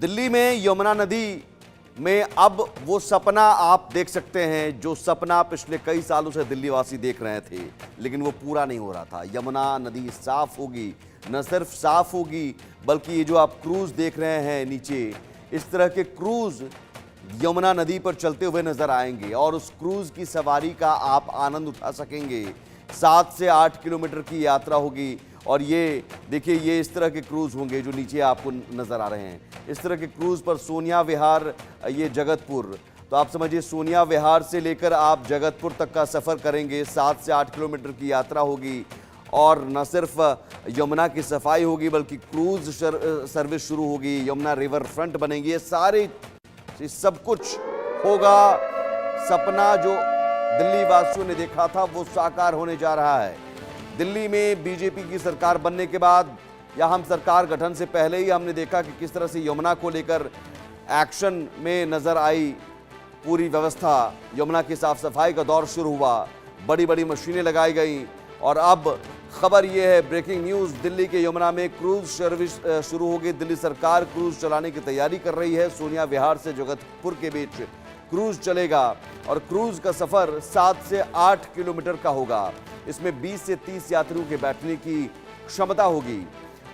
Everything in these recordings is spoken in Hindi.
दिल्ली में यमुना नदी में अब वो सपना आप देख सकते हैं जो सपना पिछले कई सालों से दिल्ली वासी देख रहे थे, लेकिन वो पूरा नहीं हो रहा था। यमुना नदी साफ होगी, न सिर्फ साफ होगी बल्कि ये जो आप क्रूज देख रहे हैं नीचे, इस तरह के क्रूज यमुना नदी पर चलते हुए नजर आएंगे और उस क्रूज की सवारी का आप आनंद उठा सकेंगे। 7 से 8 किलोमीटर की यात्रा होगी और ये देखिए, ये इस तरह के क्रूज होंगे जो नीचे आपको नजर आ रहे हैं। इस तरह के क्रूज पर सोनिया विहार, ये जगतपुर, तो आप समझिए सोनिया विहार से लेकर आप जगतपुर तक का सफर करेंगे। 7 से 8 किलोमीटर की यात्रा होगी और न सिर्फ यमुना की सफाई होगी बल्कि क्रूज सर्विस शुरू होगी, यमुना रिवर फ्रंट बनेंगी। ये सारे सब कुछ होगा। सपना जो दिल्ली वासियों ने देखा था वो साकार होने जा रहा है। दिल्ली में बीजेपी की सरकार बनने के बाद या हम सरकार गठन से पहले ही हमने देखा कि किस तरह से यमुना को लेकर एक्शन में नजर आई पूरी व्यवस्था। यमुना की साफ सफाई का दौर शुरू हुआ, बड़ी बड़ी मशीनें लगाई गई और अब खबर यह है, ब्रेकिंग न्यूज़, दिल्ली के यमुना में क्रूज सर्विस शुरू होगी। दिल्ली सरकार क्रूज चलाने की तैयारी कर रही है। सोनिया विहार से जगतपुर के बीच क्रूज चलेगा और क्रूज का सफर 7 से 8 किलोमीटर का होगा। इसमें 20 से 30 यात्रियों के बैठने की क्षमता होगी।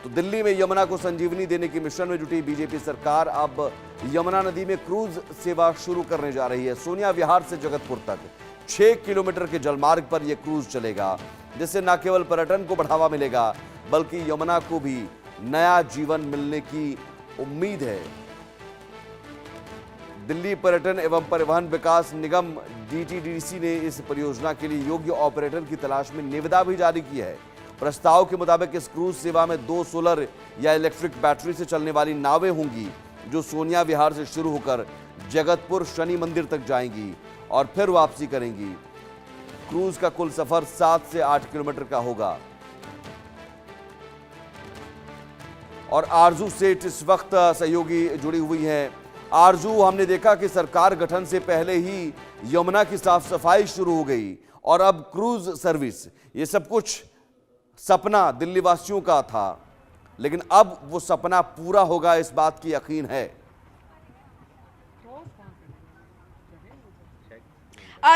तो दिल्ली में यमुना को संजीवनी देने की मिशन में जुटी बीजेपी सरकार अब यमुना नदी में क्रूज सेवा शुरू करने जा रही है। सोनिया विहार से जगतपुर तक 6 किलोमीटर के जलमार्ग पर यह क्रूज चलेगा, जिससे न केवल पर्यटन को बढ़ावा मिलेगा बल्कि यमुना को भी नया जीवन मिलने की उम्मीद है। दिल्ली पर्यटन एवं परिवहन विकास निगम डीटीडीसी ने इस परियोजना के लिए योग्य ऑपरेटर की तलाश में निविदा भी जारी की है। प्रस्ताव के मुताबिक इस क्रूज सेवा में 2 सोलर या इलेक्ट्रिक बैटरी से चलने वाली नावें होंगी जो सोनिया विहार से शुरू होकर जगतपुर शनि मंदिर तक जाएंगी और फिर वापसी करेंगी। क्रूज का कुल सफर 7 से 8 किलोमीटर का होगा। और आरजू सेठ इस वक्त सहयोगी जुड़ी हुई हैं। आरजू, हमने देखा कि सरकार गठन से पहले ही यमुना की साफ सफाई शुरू हो गई और अब क्रूज सर्विस, ये सब कुछ सपना दिल्ली वासियों का था, लेकिन अब वो सपना पूरा होगा, इस बात की यकीन है।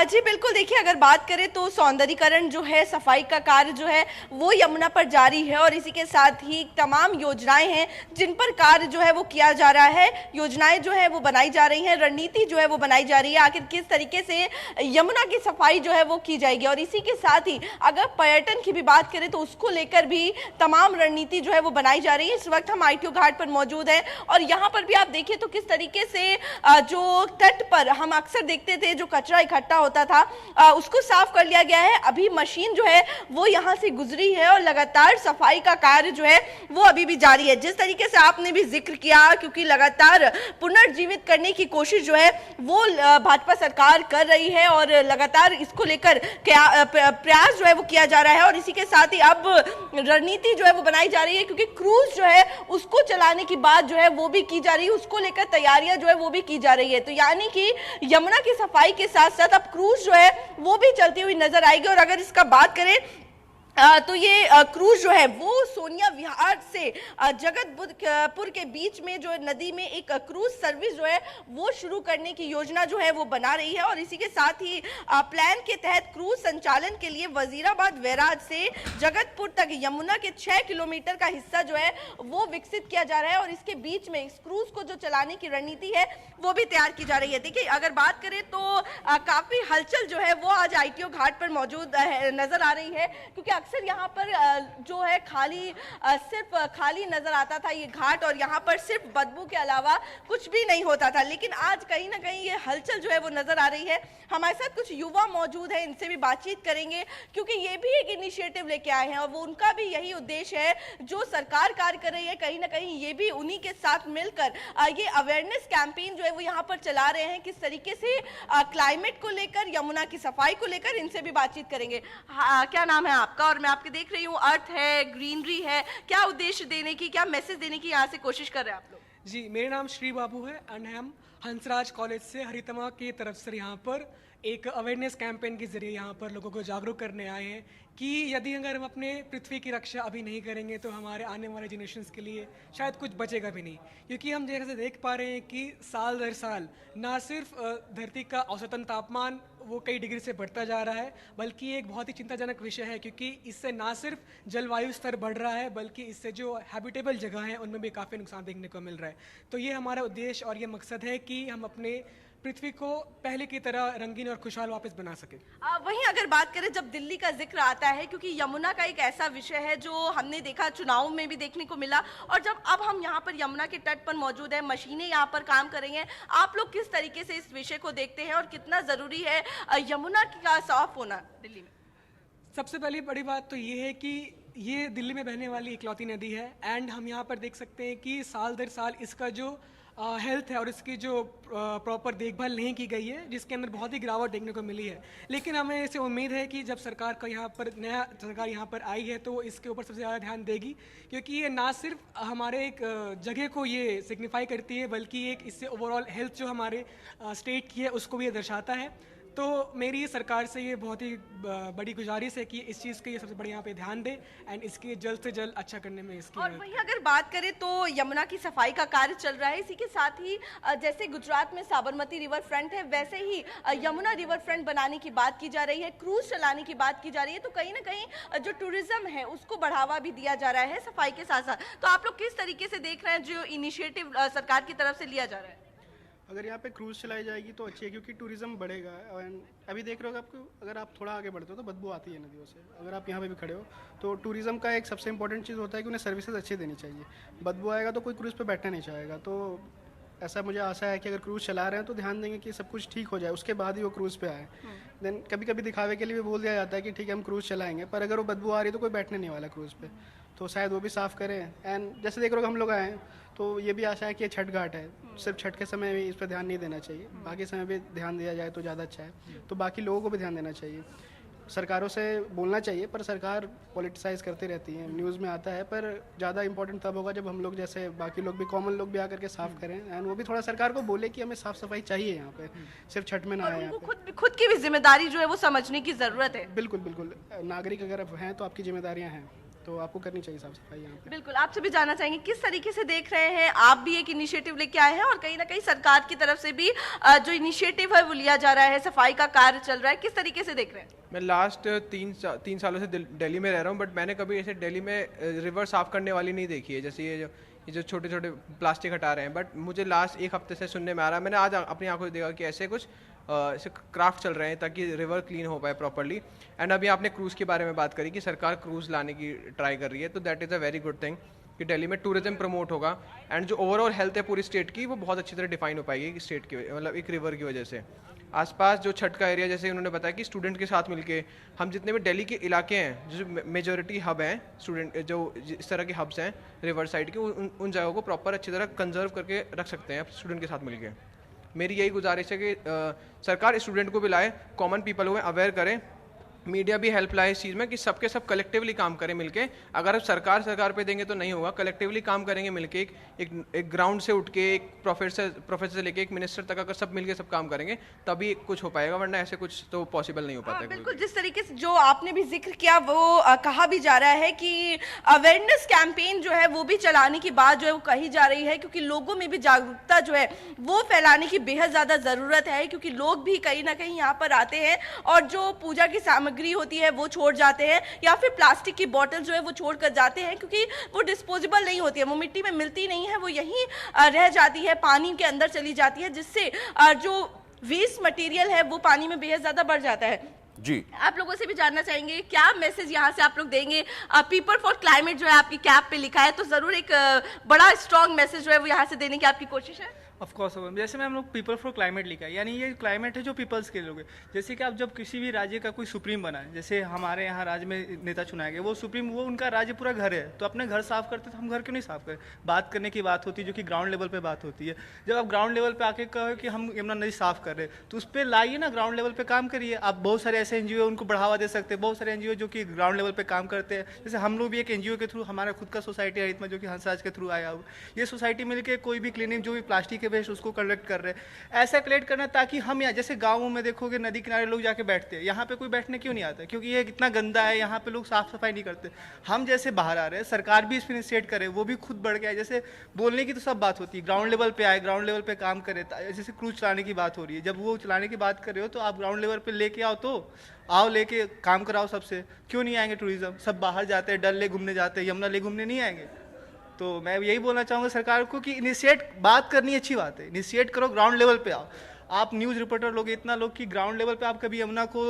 जी बिल्कुल, देखिए अगर बात करें तो सौंदर्यीकरण जो है, सफाई का कार्य जो है वो यमुना पर जारी है और इसी के साथ ही तमाम योजनाएं हैं जिन पर कार्य जो है वो किया जा रहा है। योजनाएं जो है वो बनाई जा रही हैं, रणनीति जो है वो बनाई जा रही है, आखिर किस तरीके से यमुना की सफाई जो है वो की जाएगी। और इसी के साथ ही अगर पर्यटन की भी बात करें तो उसको लेकर भी तमाम रणनीति जो है वो बनाई जा रही है। इस वक्त हम ITO घाट पर मौजूद हैं और यहाँ पर भी आप देखिए तो किस तरीके से जो तट पर हम अक्सर देखते थे जो कचरा इकट्ठा होता था, उसको साफ कर लिया गया है। अभी मशीन जो है वो यहाँ से गुजरी है और लगातार सफाई का कार्य जो है वो अभी भी जारी है। जिस तरीके से आपने भी जिक्र किया, क्योंकि लगातार पुनर्जीवित करने की कोशिश जो है वो भाजपा सरकार कर रही है और लगातार इसको लेकर प्रयास जो है वो किया जा रहा है। और इसी के साथ ही अब रणनीति जो है वो बनाई जा रही है, क्योंकि क्रूज जो है उसको चलाने की बात जो है वो भी की जा रही है, उसको लेकर तैयारियां जो है वो भी की जा रही है। तो यानी कि यमुना की सफाई के साथ साथ क्रूज जो है वो भी चलती हुई नजर आएगी। और अगर इसका बात करें तो ये क्रूज जो है वो सोनिया विहार से जगतपुर के बीच में जो नदी में एक क्रूज सर्विस जो है वो शुरू करने की योजना जो है वो बना रही है। और इसी के साथ ही प्लान के तहत क्रूज संचालन के लिए वजीराबाद बैराज से जगतपुर तक यमुना के 6 किलोमीटर का हिस्सा जो है वो विकसित किया जा रहा है और इसके बीच में इस क्रूज को जो चलाने की रणनीति है वो भी तैयार की जा रही है। देखिए अगर बात करें तो काफी हलचल जो है वो आज ITO घाट पर मौजूद नजर आ रही है, क्योंकि अक्सर यहाँ पर जो है सिर्फ खाली नजर आता था ये घाट और यहाँ पर सिर्फ बदबू के अलावा कुछ भी नहीं होता था, लेकिन आज कहीं ना कहीं ये हलचल जो है वो नजर आ रही है। हमारे साथ कुछ युवा मौजूद हैं, इनसे भी बातचीत करेंगे, क्योंकि ये भी एक इनिशिएटिव लेके आए हैं और वो उनका भी यही उद्देश्य है जो सरकार कार्य कर रही है, कहीं ना कहीं ये भी उन्हीं के साथ मिलकर ये अवेयरनेस कैंपेन जो है वो यहाँ पर चला रहे हैं, किस तरीके से क्लाइमेट को लेकर, यमुना की सफाई को लेकर। इनसे भी बातचीत करेंगे। क्या नाम है आपका? और मैं आपके देख रही हूँ अर्थ है, ग्रीनरी है, क्या उद्देश्य देने की, क्या मैसेज देने की यहाँ से कोशिश कर रहे हैं आप लोग? जी, मेरा नाम श्री बाबू है एंड हम हंसराज कॉलेज से हरितमा की तरफ से यहाँ पर एक अवेयरनेस कैंपेन के ज़रिए यहाँ पर लोगों को जागरूक करने आए हैं कि यदि अगर हम अपने पृथ्वी की रक्षा अभी नहीं करेंगे तो हमारे आने वाले जनरेशन्स के लिए शायद कुछ बचेगा भी नहीं, क्योंकि हम जैसे देख पा रहे हैं कि साल दर साल ना सिर्फ धरती का औसतन तापमान वो कई डिग्री से बढ़ता जा रहा है, बल्कि एक बहुत ही चिंताजनक विषय है, क्योंकि इससे ना सिर्फ जलवायु स्तर बढ़ रहा है बल्कि इससे जो हैबिटेबल जगह हैं उनमें भी काफ़ी नुकसान देखने को मिल रहा है। तो ये हमारा उद्देश्य और ये मकसद है कि हम अपने पृथ्वी को पहले की तरह रंगीन और खुशहाल वापस बना सके। वहीं अगर बात करें, जब दिल्ली का जिक्र आता है, क्योंकि यमुना का एक ऐसा विषय है जो हमने देखा चुनाव में भी देखने को मिला, और जब अब हम यहाँ पर यमुना के तट पर मौजूद है, मशीनें यहाँ पर काम कर रही हैं, आप लोग किस तरीके से इस विषय को देखते हैं और कितना जरूरी है यमुना का साफ होना दिल्ली में? सबसे पहली बड़ी बात तो ये है कि ये दिल्ली में बहने वाली इकलौती नदी है, एंड हम यहाँ पर देख सकते हैं कि साल दर साल इसका जो हेल्थ है और इसकी जो प्रॉपर देखभाल नहीं की गई है, जिसके अंदर बहुत ही गिरावट देखने को मिली है। लेकिन हमें इसे उम्मीद है कि जब सरकार का यहाँ पर नया सरकार यहाँ पर आई है तो इसके ऊपर सबसे ज़्यादा ध्यान देगी, क्योंकि ये ना सिर्फ हमारे एक जगह को ये सिग्निफाई करती है बल्कि एक इससे ओवरऑल हेल्थ जो हमारे स्टेट की है उसको भी ये दर्शाता है। तो मेरी सरकार से ये बहुत ही बड़ी गुजारिश है कि इस चीज़ के ये सबसे बड़े यहाँ पे ध्यान दे एंड इसके जल्द से जल्द अच्छा करने में इसकी। और वहीं अगर बात करें तो यमुना की सफाई का कार्य चल रहा है, इसी के साथ ही जैसे गुजरात में साबरमती रिवर फ्रंट है, वैसे ही यमुना रिवर फ्रंट बनाने की बात की जा रही है, क्रूज चलाने की बात की जा रही है। तो कहीं ना कहीं जो टूरिज्म है उसको बढ़ावा भी दिया जा रहा है सफाई के साथ साथ। तो आप लोग किस तरीके से देख रहे हैं जो इनिशिएटिव सरकार की तरफ से लिया जा रहा है? अगर यहाँ पे क्रूज़ चलाई जाएगी तो अच्छी है, क्योंकि टूरिज्म बढ़ेगा। और अभी देख रहे हो आपको, अगर आप थोड़ा आगे बढ़ते हो तो बदबू आती है नदियों से। अगर आप यहाँ पे भी खड़े हो तो टूरिज्म का एक सबसे इंपॉर्टेंट चीज़ होता है कि उन्हें सर्विसेज अच्छी देनी चाहिए। बदबू आएगा तो कोई क्रूज़ पे बैठना नहीं चाहेगा। तो ऐसा मुझे आशा है कि अगर क्रूज़ चला रहे हैं तो ध्यान देंगे कि सब कुछ ठीक हो जाए, उसके बाद ही वो क्रूज़ पे आए। देन कभी कभी दिखावे के लिए भी बोल दिया जाता है कि ठीक है हम क्रूज़ चलाएंगे, पर अगर वो बदबू आ रही है तो कोई बैठने नहीं वाला क्रूज़ पे, तो शायद वो भी साफ़ करें। एंड जैसे देख रहे हो हम लोग आए हैं तो ये भी आशा है कि ये छठ घाट है, सिर्फ छठ के समय भी इस पर ध्यान नहीं देना चाहिए, बाकी समय भी ध्यान दिया जाए तो ज़्यादा अच्छा है। तो बाकी लोगों को भी ध्यान देना चाहिए, सरकारों से बोलना चाहिए, पर सरकार पॉलिटिसाइज करती रहती है, न्यूज़ में आता है। पर ज़्यादा इंपॉर्टेंट तब होगा जब हम लोग जैसे बाकी लोग भी, कॉमन लोग भी आकर के साफ़ करें, एंड वो भी थोड़ा सरकार को बोले कि हमें साफ़ सफाई चाहिए यहाँ पे, सिर्फ छठ में ना आए यहाँ पे। खुद की भी जिम्मेदारी जो है वो समझने की जरूरत है। बिल्कुल बिल्कुल, नागरिक अगर हैं तो आपकी जिम्मेदारियाँ हैं, तो आपको करनी चाहिए साफ सफाई यहाँ पे। बिल्कुल, आपसे भी जानना चाहेंगे किस तरीके से देख रहे हैं, आप भी एक इनिशिएटिव लेके आए हैं और कहीं ना कहीं सरकार की तरफ से भी जो इनिशिएटिव है वो लिया जा रहा है, सफाई का कार्य चल रहा है, किस तरीके से देख रहे हैं? मैं लास्ट तीन सालों से दिल्ली में रह रहा हूँ, बट मैंने कभी ऐसे दिल्ली में रिवर साफ़ करने वाली नहीं देखी है। जैसे ये जो छोटे छोटे प्लास्टिक हटा रहे हैं, बट मुझे लास्ट एक हफ्ते से सुनने में आ रहा है, मैंने आज अपनी आंखों से देखा कि ऐसे कुछ ऐसे क्राफ्ट चल रहे हैं ताकि रिवर क्लीन हो पाए प्रॉपरली। एंड अभी आपने क्रूज़ के बारे में बात करी कि सरकार क्रूज़ लाने की ट्राई कर रही है, तो that is a very good thing कि दिल्ली में टूरिज्म प्रमोट होगा एंड जो ओवरऑल हेल्थ है पूरी स्टेट की वो बहुत अच्छी तरह डिफाइन हो पाएगी स्टेट की, मतलब एक रिवर की वजह से। आसपास जो छठ का एरिया, जैसे उन्होंने बताया कि स्टूडेंट के साथ मिलके हम जितने भी दिल्ली के इलाके हैं, जो मेजॉरिटी हब हैं स्टूडेंट, जो इस तरह के हब्स हैं रिवर साइड के, उन जगहों को प्रॉपर अच्छी तरह कंजर्व करके रख सकते हैं स्टूडेंट के साथ मिलके। मेरी यही गुजारिश है कि सरकार स्टूडेंट को भी लाए, कॉमन पीपल को अवेयर करें, मीडिया भी हेल्प लाए इस चीज़ में कि सबके सब कलेक्टिवली काम करें मिलके। अगर सरकार पे देंगे तो नहीं होगा, कलेक्टिवली काम करेंगे मिलके, एक ग्राउंड से उठ के एक प्रोफेसर से लेके एक मिनिस्टर तक अगर सब मिलके सब काम करेंगे तभी कुछ हो पाएगा, वरना ऐसे कुछ तो पॉसिबल नहीं हो पाता है। बिल्कुल, जिस तरीके से जो आपने भी जिक्र किया वो कहा भी जा रहा है कि अवेयरनेस कैंपेन जो है वो भी चलाने की बात जो है वो कही जा रही है, क्योंकि लोगों में भी जागरूकता जो है वो फैलाने की बेहद ज़्यादा ज़रूरत है, क्योंकि लोग भी कहीं ना कहीं यहाँ पर आते हैं और जो पूजा की सामग्री होती है वो छोड़ जाते हैं, या फिर प्लास्टिक की बोतल जो है वो छोड़ कर जाते हैं, क्योंकि वो डिस्पोजेबल नहीं होती है, वो मिट्टी में मिलती नहीं है, वो यहीं रह जाती है, पानी के अंदर चली जाती है, जिससे जो वेस्ट मटेरियल है वो पानी में बेहद ज्यादा बढ़ जाता है। जी, आप लोगों से भी जानना चाहेंगे क्या मैसेज यहाँ से आप लोग देंगे? पीपल फॉर क्लाइमेट जो है आपकी कैप पे लिखा है, तो जरूर एक बड़ा स्ट्रॉन्ग मैसेज जो है वो यहाँ से देने की आपकी कोशिश है। ऑफ कोर्स, जैसे मैं हम लोग पीपल फॉर क्लाइमेट लिखा है, यानी ये क्लाइमेट है जो पीपल्स के लोग है। जैसे कि आप जब किसी भी राज्य का कोई सुप्रीम बना है, जैसे हमारे यहाँ राज्य में नेता चुनाया गया, वो सुप्रीम, वो उनका राज्य पूरा घर है, तो अपने घर साफ करते तो हम घर क्यों नहीं साफ करें? बात करने की बात होती है जो कि ग्राउंड लेवल पे बात होती है। जब आप ग्राउंड लेवल पे आके कहो कि हम यमुना नदी साफ कर रहे हैं, तो उस पर लाइए ना, ग्राउंड लेवल पे काम करिए। आप बहुत सारे ऐसे एनजीओ उनको बढ़ावा दे सकते हैं, बहुत सारे एनजीओ जो कि ग्राउंड लेवल पे काम करते हैं। जैसे हम लोग भी एक एनजीओ के थ्रू, हमारा खुद का सोसाइटी है इसमें, जो कि हंसराज के थ्रू आया हुआ, ये सोसाइटी मिलकर कोई भी क्लीनिंग, जो भी प्लास्टिक के वेस्ट उसको कलेक्ट कर रहे हैं। ऐसा कलेक्ट करना ताकि हम यहाँ जैसे गाँवों में देखोगे नदी किनारे लोग जाके बैठते हैं, यहाँ पे कोई बैठने क्यों नहीं आता? क्योंकि ये इतना गंदा है, यहाँ पे लोग साफ सफाई नहीं करते। हम जैसे बाहर आ रहे हैं, सरकार भी इस पर इनिशिएट करे, वो भी खुद बढ़ गया है। जैसे बोलने की तो सब बात होती है, ग्राउंड लेवल पे आए, ग्राउंड लेवल पे काम करे। जैसे क्रूज चलाने की बात हो रही है, जब वो चलाने की बात कर रहे हो तो आप ग्राउंड लेवल पे लेके आओ, तो आओ लेके काम कराओ सबसे। क्यों नहीं आएंगे? टूरिज्म सब बाहर जाते हैं, डल लेक घूमने जाते हैं, यमुना लेक घूमने नहीं आएंगे? तो मैं यही बोलना चाहूँगा सरकार को कि इनिशिएट बात करनी अच्छी बात है, इनिशिएट करो, ग्राउंड लेवल पे आओ। आप न्यूज़ रिपोर्टर लोग इतना लोग कि ग्राउंड लेवल पे आप कभी यमुना को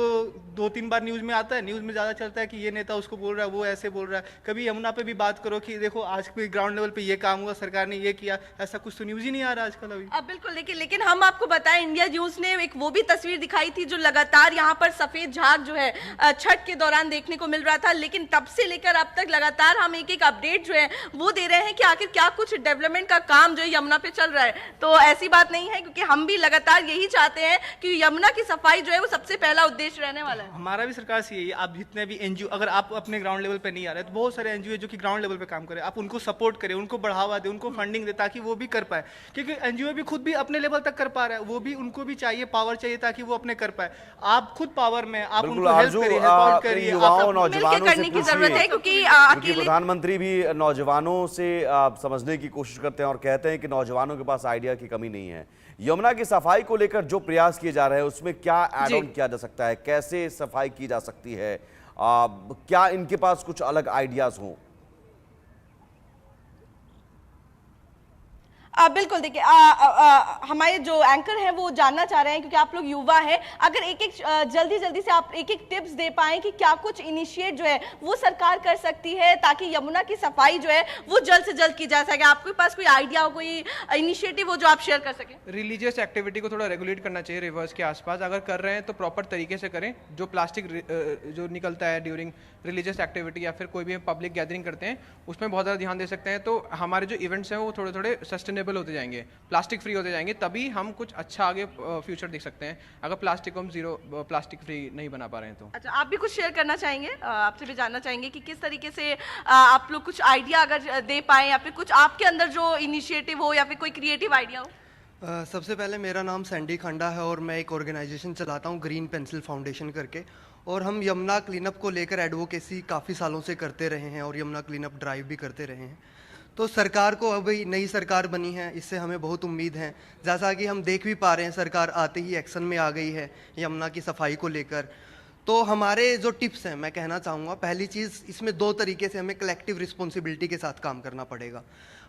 2-3 बार न्यूज़ में आता है, न्यूज़ में ज़्यादा चलता है कि ये नेता उसको बोल रहा है, वो ऐसे बोल रहा है। कभी यमुना पे भी बात करो कि देखो आज भी ग्राउंड लेवल पे ये काम हुआ, सरकार ने ये किया, ऐसा कुछ तो न्यूज़ ही नहीं आ रहा आजकल अभी। अब बिल्कुल देखिए, लेकिन हम आपको बताएं, इंडिया न्यूज ने एक वो भी तस्वीर दिखाई थी जो लगातार यहाँ पर सफेद झाग जो है छठ के दौरान देखने को मिल रहा था, लेकिन तब से लेकर अब तक लगातार हम एक एक अपडेट जो है वो दे रहे हैं कि आखिर क्या कुछ डेवलपमेंट का काम जो है यमुना पे चल रहा है। तो ऐसी बात नहीं है, क्योंकि हम भी लगातार यही चाहते हैं कि यमुना की सफाई जो है वो सबसे पहला उद्देश्य रहने वाला है। हमारा भी सरकार से यही है, आप जितने भी एनजीओ, अगर आप अपने ग्राउंड लेवल पे नहीं आ रहे तो बहुत सारे एनजीओ जो कि ग्राउंड लेवल पे काम करें, आप उनको सपोर्ट करें, उनको बढ़ावा दें, उनको फंडिंग दें ताकि वो भी कर पाए। क्योंकि एनजीओ भी खुद भी अपने लेवल तक कर पा रहा है, वो भी उनको भी चाहिए पावर चाहिए ताकि वो अपने कर पाए। आप खुद पावर में आप उनको हेल्प करिए, हेल्प करिए, युवाओं नौजवानों करने की जरूरत है, से क्योंकि क्योंकि प्रधानमंत्री भी नौजवानों से समझने की कोशिश करते हैं और कहते हैं कि नौजवानों के पास आइडिया की कमी नहीं है। यमुना की सफाई को लेकर जो प्रयास किए जा रहे हैं उसमें क्या ऐड ऑन किया जा सकता है, कैसे सफाई की जा सकती है, क्या इनके पास कुछ अलग आइडियाज हों? बिल्कुल देखिए, हमारे जो एंकर हैं वो जानना चाह रहे हैं, क्योंकि आप लोग युवा हैं, अगर एक एक जल्दी से आप एक एक टिप्स दे पाएं कि क्या कुछ इनिशिएट जो है वो सरकार कर सकती है ताकि यमुना की सफाई जो है वो जल्द से जल्द की जा सके। आपके पास कोई आइडिया हो, कोई इनिशिएटिव हो जो आप शेयर कर सकें? रिलीजियस एक्टिविटी को थोड़ा रेगुलेट करना चाहिए रिवर्स के आसपास। अगर कर रहे हैं तो प्रॉपर तरीके से करें। जो प्लास्टिक जो निकलता है ड्यूरिंग रिलीजियस एक्टिविटी या फिर कोई भी पब्लिक गैदरिंग करते हैं उसमें बहुत ज़्यादा ध्यान दे सकते हैं। तो हमारे जो इवेंट्स हैं वो थोड़े थोड़े सस्टेनेबल होते जाएंगे, प्लास्टिक फ्री होते जाएंगे, तभी हम कुछ अच्छा आगे फ्यूचर देख सकते हैं। अगर प्लास्टिक को हम जीरो प्लास्टिक फ्री नहीं बना पा रहे हैं तो। अच्छा, आप भी कुछ शेयर करना चाहेंगे? आपसे भी जानना चाहेंगे कि किस तरीके से आप लोग कुछ आइडिया अगर दे पाएं या फिर कुछ आपके अंदर जो इनिशिएटिव हो या फिर कोई क्रिएटिव आइडिया हो। सबसे पहले मेरा नाम सैंडी खंडा है और मैं एक ऑर्गेनाइजेशन चलाता हूँ ग्रीन पेंसिल फाउंडेशन करके, और हम यमुना क्लीनअप को लेकर एडवोकेसी काफ़ी सालों से करते रहे हैं और यमुना क्लीनअप ड्राइव भी करते रहे हैं। तो सरकार को अभी नई सरकार बनी है, इससे हमें बहुत उम्मीद है। जैसा कि हम देख भी पा रहे हैं सरकार आते ही एक्शन में आ गई है यमुना की सफाई को लेकर। तो हमारे जो टिप्स हैं मैं कहना चाहूँगा, पहली चीज़ इसमें 2 तरीके से हमें कलेक्टिव रिस्पॉन्सिबिलिटी के साथ काम करना पड़ेगा।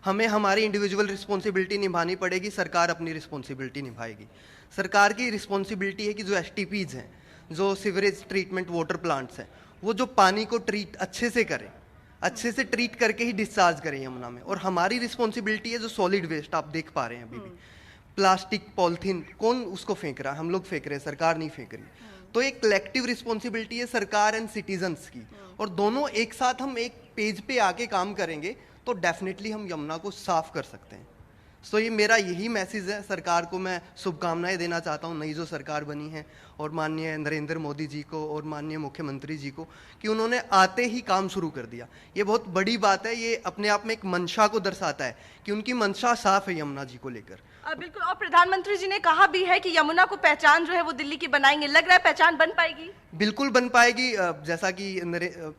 हमें हमारी इंडिविजुअल रिस्पॉन्सिबिलिटी निभानी पड़ेगी, सरकार अपनी रिस्पॉन्सिबिलिटी निभाएगी। सरकार की रिस्पॉन्सिबिलिटी है कि जो एसटीपीज़ हैं, जो सीवरेज ट्रीटमेंट वाटर प्लांट्स हैं, वो जो पानी को ट्रीट अच्छे से करें, अच्छे से ट्रीट करके ही डिस्चार्ज करें यमुना में। और हमारी रिस्पॉन्सिबिलिटी है जो सॉलिड वेस्ट आप देख पा रहे हैं अभी भी, प्लास्टिक पॉलिथीन कौन उसको फेंक रहा है? हम लोग फेंक रहे हैं, सरकार नहीं फेंक रही। तो एक कलेक्टिव रिस्पॉन्सिबिलिटी है सरकार एंड सिटीजन्स की, और दोनों एक साथ हम एक पेज पे आके काम करेंगे तो डेफिनेटली हम यमुना को साफ कर सकते हैं। सो ये मेरा यही मैसेज है। सरकार को मैं शुभकामनाएं देना चाहता हूँ, नई जो सरकार बनी है, और माननीय नरेंद्र मोदी जी को और माननीय मुख्यमंत्री जी को, कि उन्होंने आते ही काम शुरू कर दिया। ये बहुत बड़ी बात है, ये अपने आप में एक मंशा को दर्शाता है कि उनकी मंशा साफ है यमुना जी को लेकर। बिल्कुल, और प्रधानमंत्री जी ने कहा भी है कि यमुना को पहचान जो है वो दिल्ली की बनाएंगे। लग रहा है पहचान बन पाएगी? बिल्कुल बन पाएगी। जैसा कि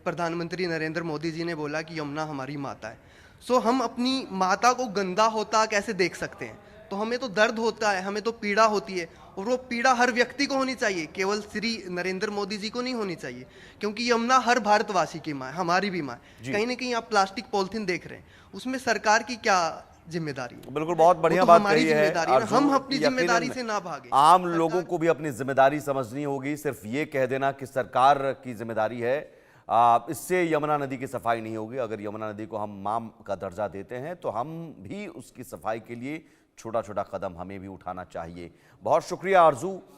प्रधानमंत्री नरेंद्र मोदी जी ने बोला कि यमुना हमारी माता है, सो हम अपनी माता को गंदा होता कैसे देख सकते हैं? तो हमें तो दर्द होता है, हमें तो पीड़ा होती है, और वो पीड़ा हर व्यक्ति को होनी चाहिए, केवल श्री नरेंद्र मोदी जी को नहीं होनी चाहिए, क्योंकि यमुना हर भारतवासी की माँ है, हमारी भी माँ है। कहीं ना कहीं आप प्लास्टिक पॉलिथीन देख रहे हैं, उसमें सरकार की क्या जिम्मेदारी? बिल्कुल, बहुत बढ़िया तो बात हमारी कही है। जिम्मेदारी है, हम अपनी यकीनन जिम्मेदारी से ना भागे। आम लोगों को भी अपनी जिम्मेदारी समझनी होगी। सिर्फ ये कह देना कि सरकार की जिम्मेदारी है, इससे यमुना नदी की सफाई नहीं होगी। अगर यमुना नदी को हम मां का दर्जा देते हैं तो हम भी उसकी सफाई के लिए छोटा छोटा कदम हमें भी उठाना चाहिए। बहुत शुक्रिया आरजू।